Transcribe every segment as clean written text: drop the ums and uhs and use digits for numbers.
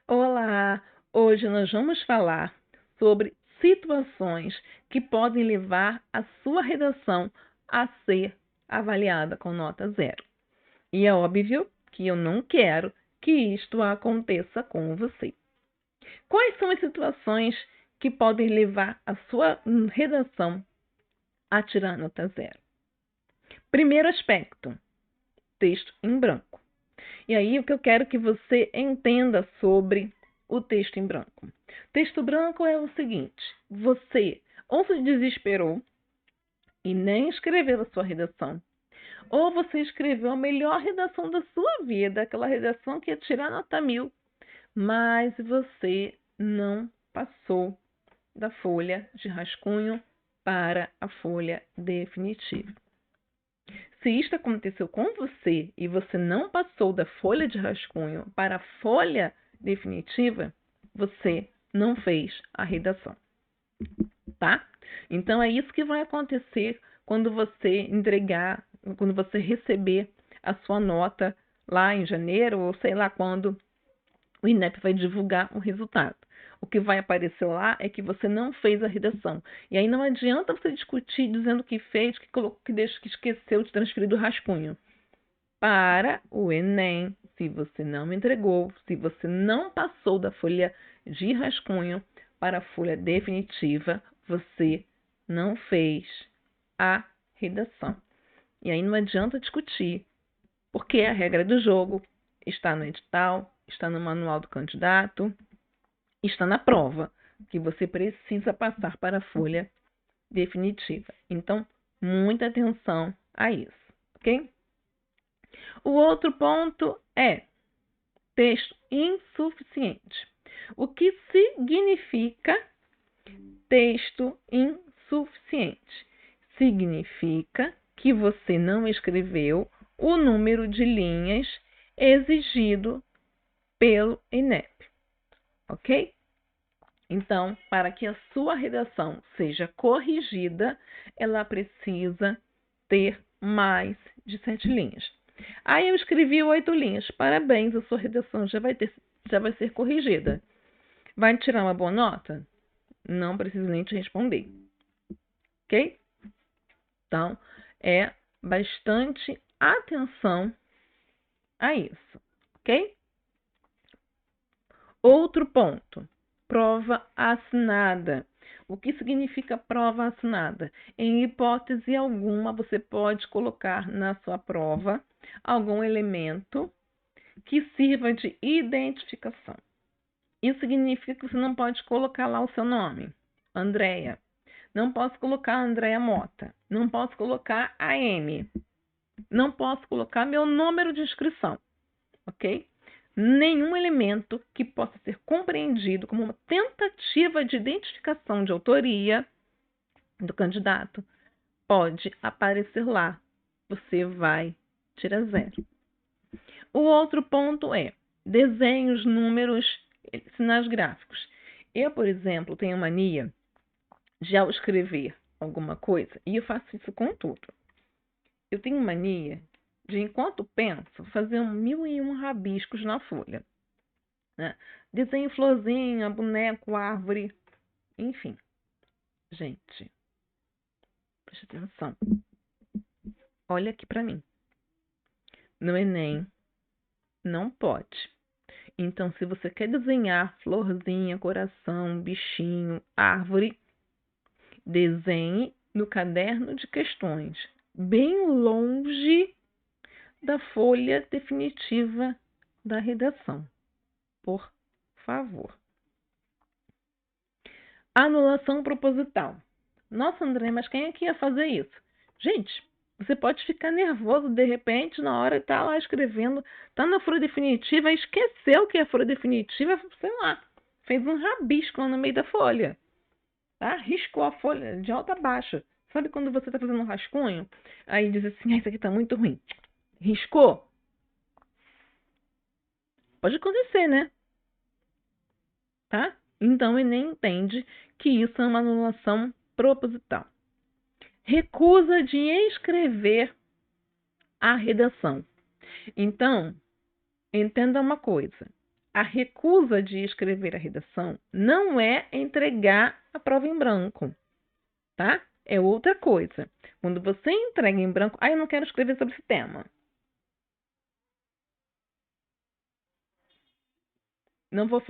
Olá! Hoje nós vamos falar sobre situações que podem levar a sua redação a ser avaliada com nota zero. E é óbvio que eu não quero que isto aconteça com você. Quais são as situações que podem levar a sua redação a tirar nota zero? Primeiro aspecto: texto em branco. E aí, o que eu quero que você entenda sobre o texto em branco. Texto branco é o seguinte: você ou se desesperou e nem escreveu a sua redação, ou você escreveu a melhor redação da sua vida, aquela redação que ia tirar nota 1000, mas você não passou da folha de rascunho para a folha definitiva. Se isto aconteceu com você e você não passou da folha de rascunho para a folha definitiva, você não fez a redação, tá? Então é isso que vai acontecer quando você entregar, quando você receber a sua nota lá em janeiro ou sei lá quando o INEP vai divulgar o resultado. O que vai aparecer lá é que você não fez a redação. E aí não adianta você discutir dizendo que fez, que esqueceu de transferir do rascunho. Para o Enem, se você não entregou, se você não passou da folha de rascunho para a folha definitiva, você não fez a redação. E aí não adianta discutir, porque a regra do jogo está no edital, está no manual do candidato, está na prova, que você precisa passar para a folha definitiva. Então, muita atenção a isso, ok? O outro ponto é texto insuficiente. O que significa texto insuficiente? Significa que você não escreveu o número de linhas exigido pelo INEP, ok? Então, para que a sua redação seja corrigida, ela precisa ter mais de 7 linhas. Aí eu escrevi 8 linhas. Parabéns, a sua redação já vai ser corrigida. Vai tirar uma boa nota? Não preciso nem te responder. Ok? Então, é bastante atenção a isso. Ok? Outro ponto: prova assinada. O que significa prova assinada? Em hipótese alguma, você pode colocar na sua prova algum elemento que sirva de identificação. Isso significa que você não pode colocar lá o seu nome, Andréia. Não posso colocar Andréia Mota. Não posso colocar AM. Não posso colocar meu número de inscrição, ok? Nenhum elemento que possa ser compreendido como uma tentativa de identificação de autoria do candidato pode aparecer lá. Você vai tirar zero. O outro ponto é desenhos, números, sinais gráficos. Eu, por exemplo, tenho mania de, ao escrever alguma coisa, e eu faço isso com tudo, eu tenho mania de, enquanto penso, fazer 1001 rabiscos na folha. Né? Desenho florzinha, boneco, árvore, enfim. Gente, preste atenção. Olha aqui para mim. No Enem, não pode. Então, se você quer desenhar florzinha, coração, bichinho, árvore, desenhe no caderno de questões, bem longe da folha definitiva da redação. Por favor. Anulação proposital. Nossa, André, mas quem é que ia fazer isso? Gente, você pode ficar nervoso de repente na hora de estar lá escrevendo, tá na folha definitiva, esqueceu que é a folha definitiva, sei lá, fez um rabisco lá no meio da folha, tá? Riscou a folha de alta a baixa. Sabe quando você está fazendo um rascunho? Aí diz assim, isso aqui tá muito ruim. Riscou? Pode acontecer, né? Tá? Então, o Enem entende que isso é uma anulação proposital. Recusa de escrever a redação. Então, entenda uma coisa. a recusa de escrever a redação não é entregar a prova em branco, tá? É outra coisa. Quando você entrega em branco, eu não quero escrever sobre esse tema. Não vou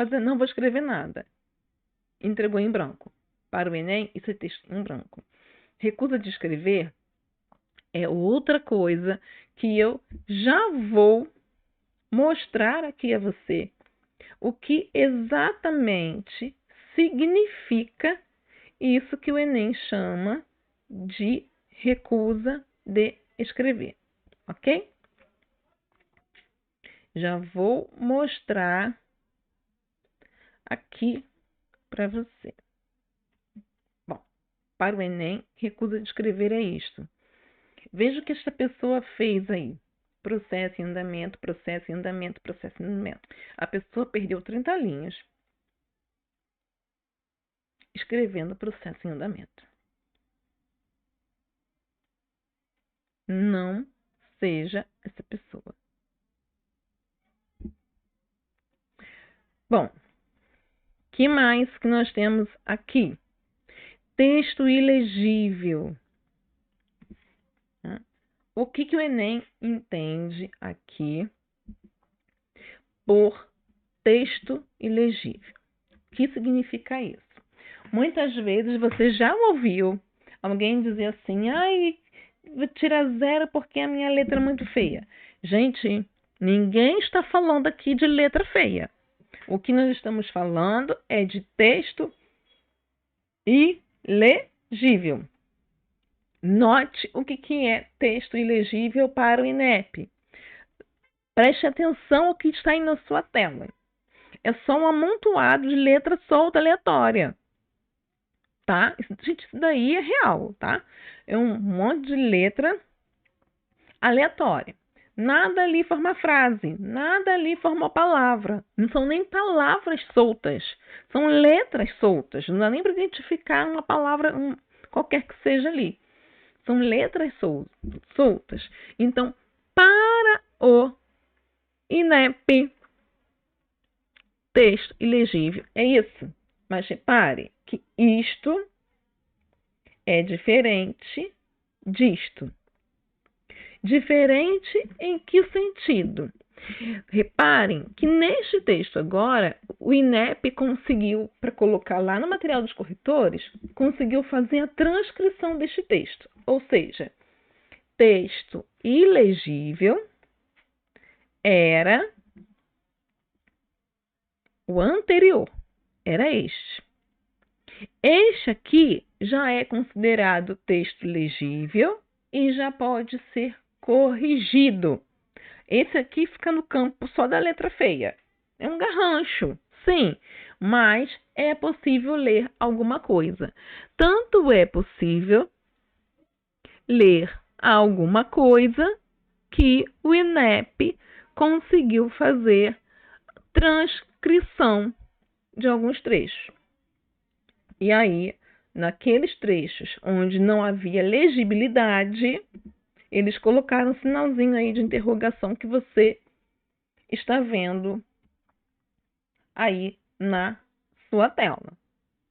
escrever nada. Entregou em branco. Para o Enem, isso é texto em branco. Recusa de escrever é outra coisa que eu já vou mostrar aqui a você o que exatamente significa isso que o Enem chama de recusa de escrever, ok? Já vou mostrar aqui para você. Bom, para o Enem, recusa de escrever é isto. Veja o que esta pessoa fez aí. Processo em andamento, processo em andamento, processo em andamento. A pessoa perdeu 30 linhas escrevendo processo em andamento. Não seja essa pessoa. Bom, que mais que nós temos aqui? Texto ilegível. O que o Enem entende aqui por texto ilegível? O que significa isso? Muitas vezes você já ouviu alguém dizer assim: ai, vou tirar 0 porque a minha letra é muito feia. Gente, ninguém está falando aqui de letra feia. O que nós estamos falando é de texto ilegível. Note o que é texto ilegível para o INEP. Preste atenção ao que está aí na sua tela. É só um amontoado de letra solta aleatória. Tá? Gente, isso daí é real, tá? É um monte de letra aleatória. Nada ali forma frase, nada ali forma palavra. Não são nem palavras soltas, são letras soltas. Não dá nem para identificar uma palavra qualquer que seja ali. São letras soltas. Então, para o INEP, texto ilegível é isso. Mas repare que isto é diferente disto. Diferente em que sentido? Reparem que neste texto agora, o INEP conseguiu, para colocar lá no material dos corretores, conseguiu fazer a transcrição deste texto. Ou seja, texto ilegível era o anterior, era este. Este aqui já é considerado texto legível e já pode ser corrigido. Esse aqui fica no campo só da letra feia. É um garrancho, sim, mas é possível ler alguma coisa. Tanto é possível ler alguma coisa que o INEP conseguiu fazer transcrição de alguns trechos. E aí, naqueles trechos onde não havia legibilidade, eles colocaram um sinalzinho aí de interrogação que você está vendo aí na sua tela.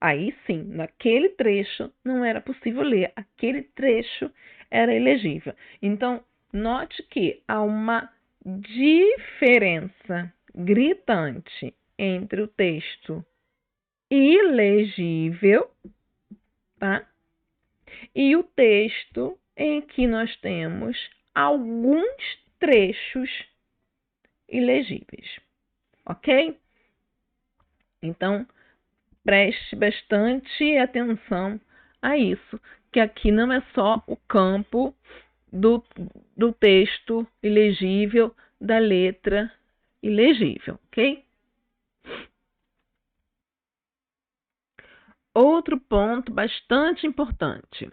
Aí sim, naquele trecho não era possível ler, aquele trecho era ilegível. Então, note que há uma diferença gritante entre o texto ilegível, tá? E o texto em que nós temos alguns trechos ilegíveis, ok? Então, preste bastante atenção a isso, que aqui não é só o campo do texto ilegível, da letra ilegível, ok? Outro ponto bastante importante,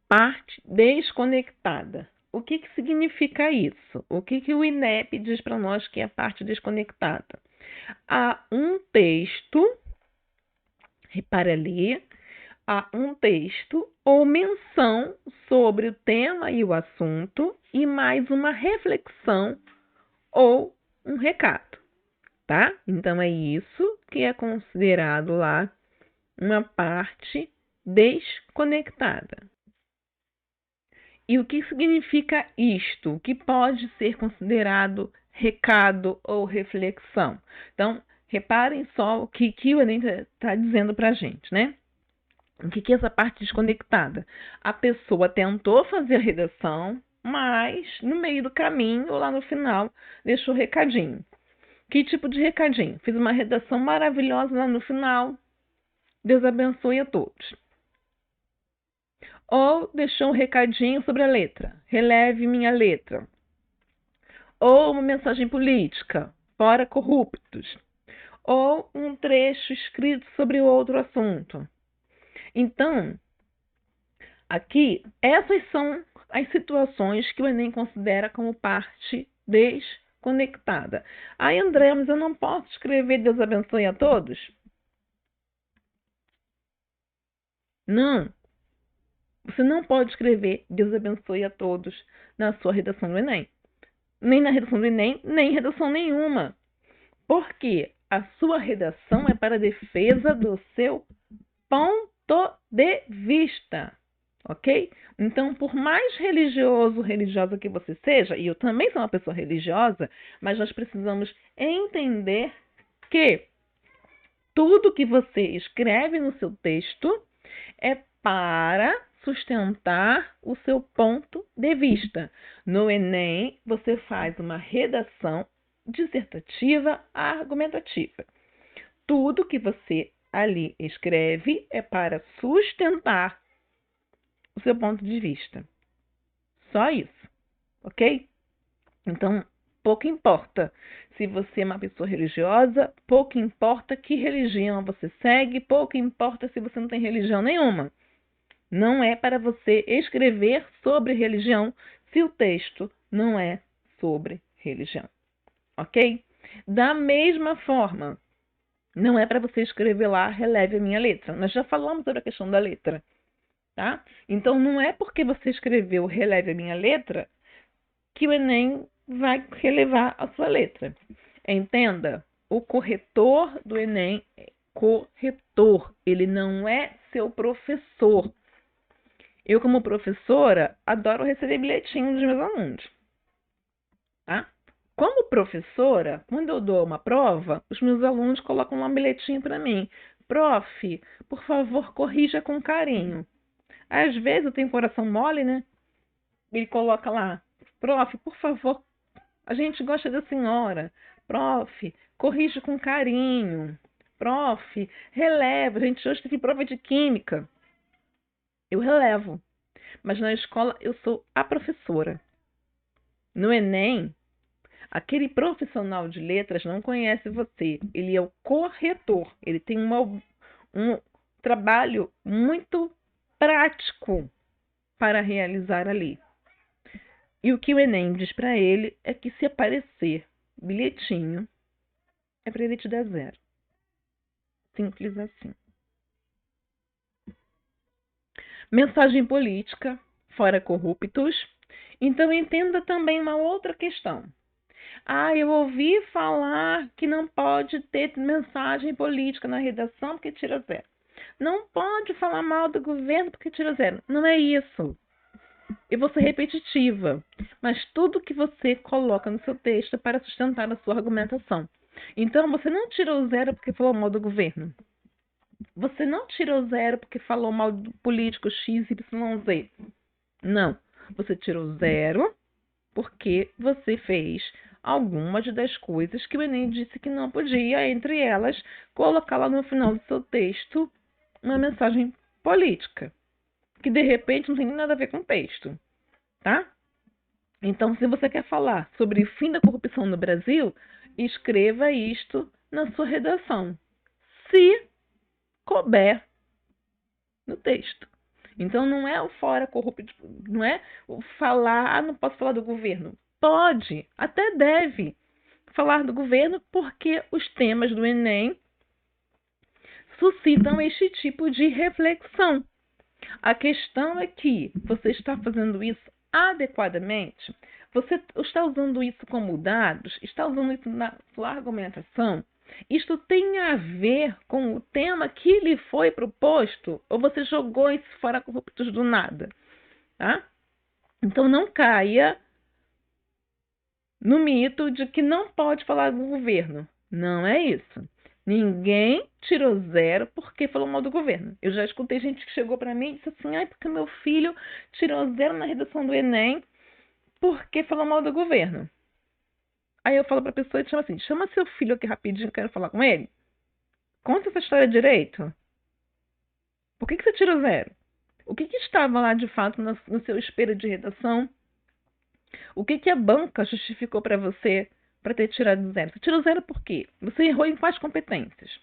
parte desconectada. O que significa isso? O que o INEP diz para nós que é a parte desconectada? Há um texto, repare ali, há um texto ou menção sobre o tema e o assunto e mais uma reflexão ou um recado. tá? Então, é isso que é considerado lá uma parte desconectada. E o que significa isto? O que pode ser considerado recado ou reflexão? Então, reparem só o que o Enem está dizendo para a gente, né? O que é essa parte desconectada? A pessoa tentou fazer a redação, mas no meio do caminho, ou lá no final, deixou recadinho. Que tipo de recadinho? Fiz uma redação maravilhosa lá no final. Deus abençoe a todos. Ou deixou um recadinho sobre a letra. Releve minha letra. Ou uma mensagem política. Fora corruptos. Ou um trecho escrito sobre outro assunto. Então, aqui, essas são as situações que o Enem considera como parte desconectada. Aí, André, mas eu não posso escrever Deus abençoe a todos? Não. Você não pode escrever Deus abençoe a todos na sua redação do Enem. Nem na redação do Enem, nem em redação nenhuma. Porque a sua redação é para a defesa do seu ponto de vista. Ok? Então, por mais religioso, religiosa que você seja, e eu também sou uma pessoa religiosa, mas nós precisamos entender que tudo que você escreve no seu texto é para sustentar o seu ponto de vista. No Enem, você faz uma redação dissertativa argumentativa. Tudo que você ali escreve é para sustentar o seu ponto de vista. Só isso, ok? Então, pouco importa se você é uma pessoa religiosa, pouco importa que religião você segue, pouco importa se você não tem religião nenhuma. Não é para você escrever sobre religião se o texto não é sobre religião, ok? Da mesma forma, não é para você escrever lá, releve a minha letra. Nós já falamos sobre a questão da letra, tá? Então, não é porque você escreveu releve a minha letra que o Enem vai relevar a sua letra. Entenda, o corretor do Enem é corretor, ele não é seu professor. Eu, como professora, adoro receber bilhetinho dos meus alunos. Tá? Como professora, quando eu dou uma prova, os meus alunos colocam lá um bilhetinho para mim. Prof, por favor, corrija com carinho. Às vezes eu tenho coração mole, né? Ele coloca lá, prof, por favor, a gente gosta da senhora. Prof, corrija com carinho. Prof, releva. A gente hoje teve prova de química. Eu relevo. Mas na escola eu sou a professora. No Enem, aquele profissional de letras não conhece você. Ele é o corretor. Ele tem um trabalho muito prático para realizar ali. E o que o Enem diz para ele é que se aparecer bilhetinho, é para ele te dar 0. Simples assim. Mensagem política, fora corruptos. Então, entenda também uma outra questão. Eu ouvi falar que não pode ter mensagem política na redação porque tira 0. Não pode falar mal do governo porque tira 0. Não é isso. Eu vou ser repetitiva, mas tudo que você coloca no seu texto é para sustentar a sua argumentação. Então, você não tirou 0 porque falou mal do governo. Você não tirou 0 porque falou mal do político XYZ. Não. Você tirou 0 porque você fez algumas das coisas que o Enem disse que não podia, entre elas, colocar lá no final do seu texto uma mensagem política, que de repente não tem nada a ver com o texto, tá? Então, se você quer falar sobre o fim da corrupção no Brasil, escreva isto na sua redação, se couber no texto. Então, não é o fora corrupto, não é o falar, não posso falar do governo. Pode, até deve falar do governo, porque os temas do Enem suscitam este tipo de reflexão. A questão é que você está fazendo isso adequadamente. Você está usando isso como dados? Está usando isso na sua argumentação? Isto tem a ver com o tema que lhe foi proposto? Ou você jogou isso fora corruptos do nada? Tá? Então não caia no mito de que não pode falar do governo. Não é isso. Ninguém tirou zero porque falou mal do governo. Eu já escutei gente que chegou para mim e disse assim: porque meu filho tirou zero na redação do Enem porque falou mal do governo. Aí eu falo para a pessoa e chama assim: chama seu filho aqui rapidinho, quero falar com ele. Conta essa história direito. Por que você tirou zero? O que estava lá de fato no seu espelho de redação? O que a banca justificou para você para ter tirado zero? Você tirou zero por quê? Você errou em quais competências?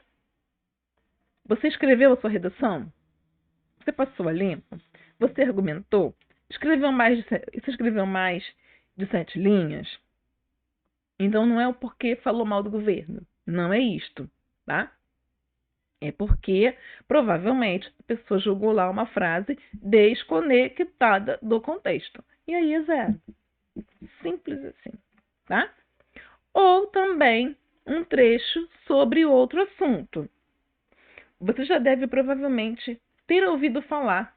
Você escreveu a sua redação? Você passou a limpo? Você argumentou? Você escreveu mais de 7 linhas? Então não é o porquê falou mal do governo. Não é isto, tá? É porque provavelmente a pessoa jogou lá uma frase desconectada do contexto. E aí é zero. Simples assim, tá? Ou também um trecho sobre outro assunto. Você já deve provavelmente ter ouvido falar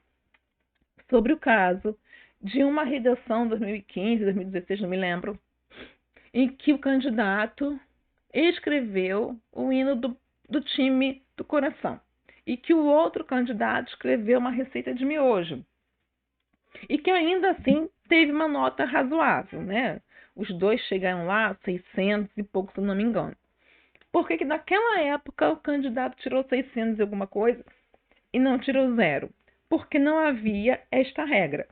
sobre o caso de uma redação 2015, 2016, não me lembro, em que o candidato escreveu o hino do time do coração e que o outro candidato escreveu uma receita de miojo e que ainda assim teve uma nota razoável, né? Os dois chegaram lá 600 e pouco, se não me engano. Por que naquela época o candidato tirou 600 e alguma coisa e não tirou zero? Porque não havia esta regra,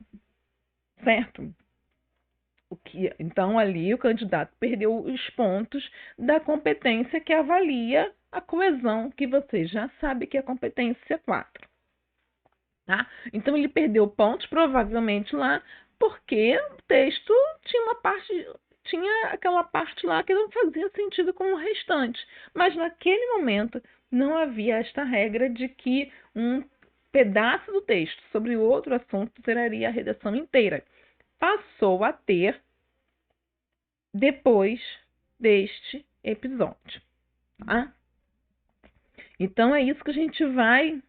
certo? Então ali o candidato perdeu os pontos da competência que avalia a coesão, que você já sabe que é a competência 4. Tá? Então ele perdeu pontos provavelmente lá porque o texto tinha aquela parte lá que não fazia sentido com o restante. Mas naquele momento não havia esta regra de que um pedaço do texto sobre outro assunto traria a redação inteira. Passou a ter depois deste episódio. Tá? Então é isso que a gente vai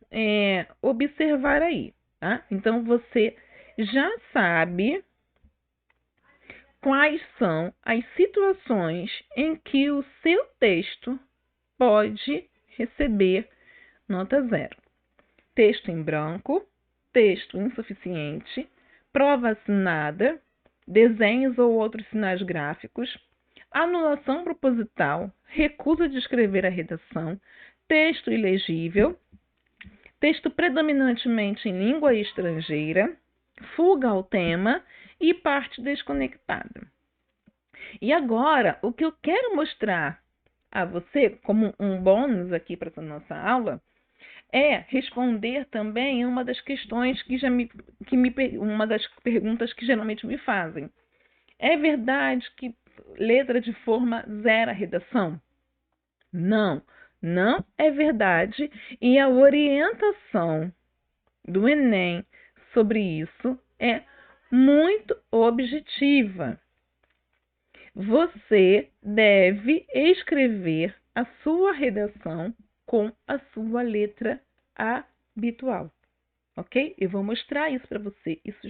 observar aí. Tá? Então você já sabe quais são as situações em que o seu texto pode receber nota zero. Texto em branco, texto insuficiente, prova assinada, desenhos ou outros sinais gráficos, anulação proposital, recusa de escrever a redação, texto ilegível, texto predominantemente em língua estrangeira, fuga ao tema e parte desconectada. E agora, o que eu quero mostrar a você, como um bônus aqui para essa nossa aula, é responder também uma das questões uma das perguntas que geralmente me fazem. É verdade que letra de forma zera a redação? Não, não é verdade. E a orientação do Enem sobre isso é muito objetiva. Você deve escrever a sua redação com a sua letra habitual, ok? Eu vou mostrar isso para você. Isso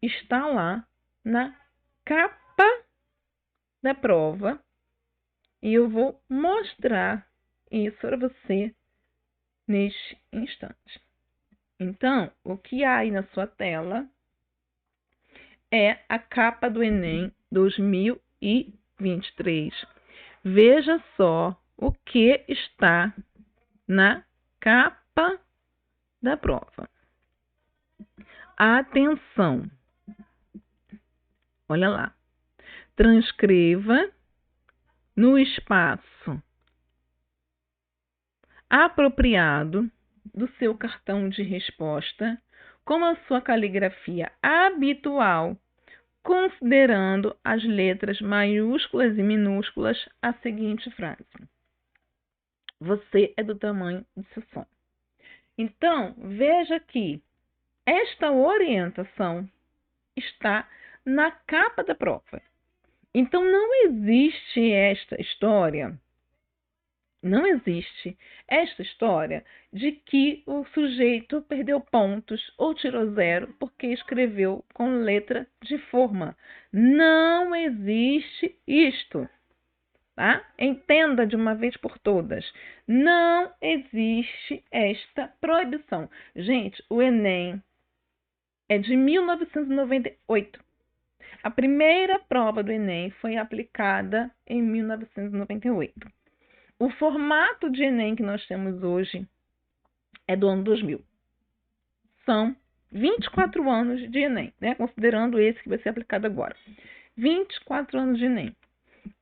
está lá na capa da prova e eu vou mostrar isso para você neste instante. Então, o que há aí na sua tela é a capa do Enem 2023. Veja só o que está na capa da prova. Atenção! Olha lá. Transcreva no espaço apropriado do seu cartão de resposta com a sua caligrafia habitual, considerando as letras maiúsculas e minúsculas, a seguinte frase: você é do tamanho do seu som. Então, veja que esta orientação está na capa da prova. Então, não existe esta história de que o sujeito perdeu pontos ou tirou 0 porque escreveu com letra de forma. Não existe isto. Tá? Entenda de uma vez por todas. Não existe esta proibição. Gente, o Enem é de 1998. A primeira prova do Enem foi aplicada em 1998. O formato de Enem que nós temos hoje é do ano 2000. São 24 anos de Enem, né? Considerando esse que vai ser aplicado agora. 24 anos de Enem.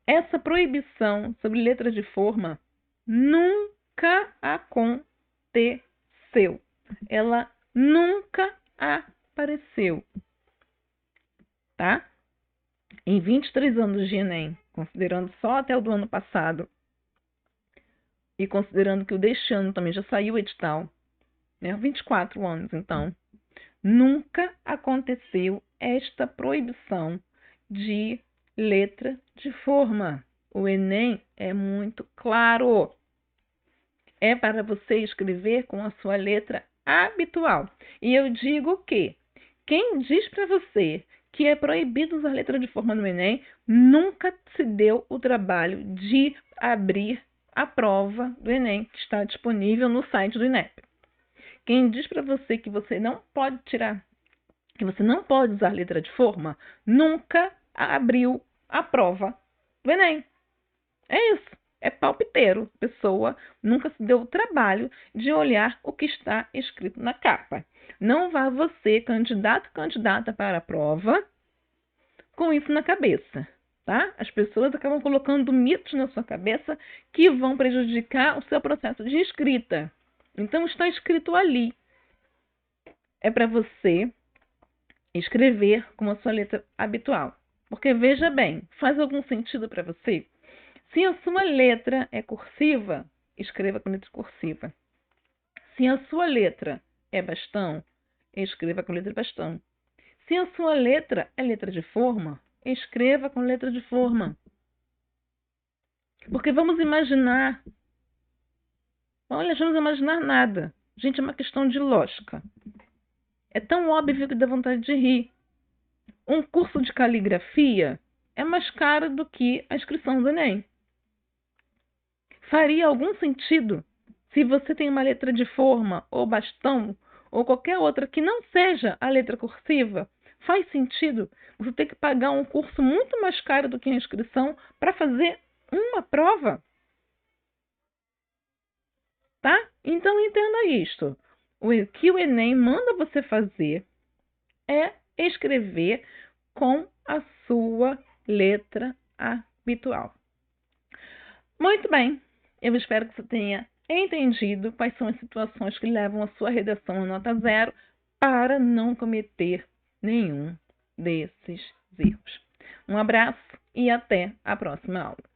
Essa proibição sobre letra de forma nunca aconteceu. Ela nunca apareceu. Tá? Em 23 anos de Enem, considerando só até o do ano passado, e considerando que o deste ano também já saiu o edital, né? 24 anos, então, nunca aconteceu esta proibição de letra de forma. O Enem é muito claro. É para você escrever com a sua letra habitual. E eu digo que quem diz para você que é proibido usar letra de forma no Enem nunca se deu o trabalho de abrir a prova do Enem, que está disponível no site do INEP. Quem diz para você que você não pode que você não pode usar letra de forma, nunca abriu a prova do Enem. É isso. É palpiteiro. A pessoa nunca se deu o trabalho de olhar o que está escrito na capa. Não vá você, candidata para a prova, com isso na cabeça. Tá? As pessoas acabam colocando mitos na sua cabeça que vão prejudicar o seu processo de escrita. Então está escrito ali. É para você escrever com a sua letra habitual. Porque veja bem, faz algum sentido para você? Se a sua letra é cursiva, escreva com letra cursiva. Se a sua letra é bastão, escreva com letra bastão. Se a sua letra é letra de forma, escreva com letra de forma. Porque vamos imaginar. Olha, vamos imaginar nada. Gente, é uma questão de lógica. É tão óbvio que dá vontade de rir. Um curso de caligrafia é mais caro do que a inscrição do Enem. Faria algum sentido se você tem uma letra de forma ou bastão ou qualquer outra que não seja a letra cursiva? Faz sentido você ter que pagar um curso muito mais caro do que a inscrição para fazer uma prova? Tá? Então entenda isto. O que o Enem manda você fazer é escrever com a sua letra habitual. Muito bem. Eu espero que você tenha entendido quais são as situações que levam a sua redação a nota 0 para não cometer nenhum desses erros. Um abraço e até a próxima aula.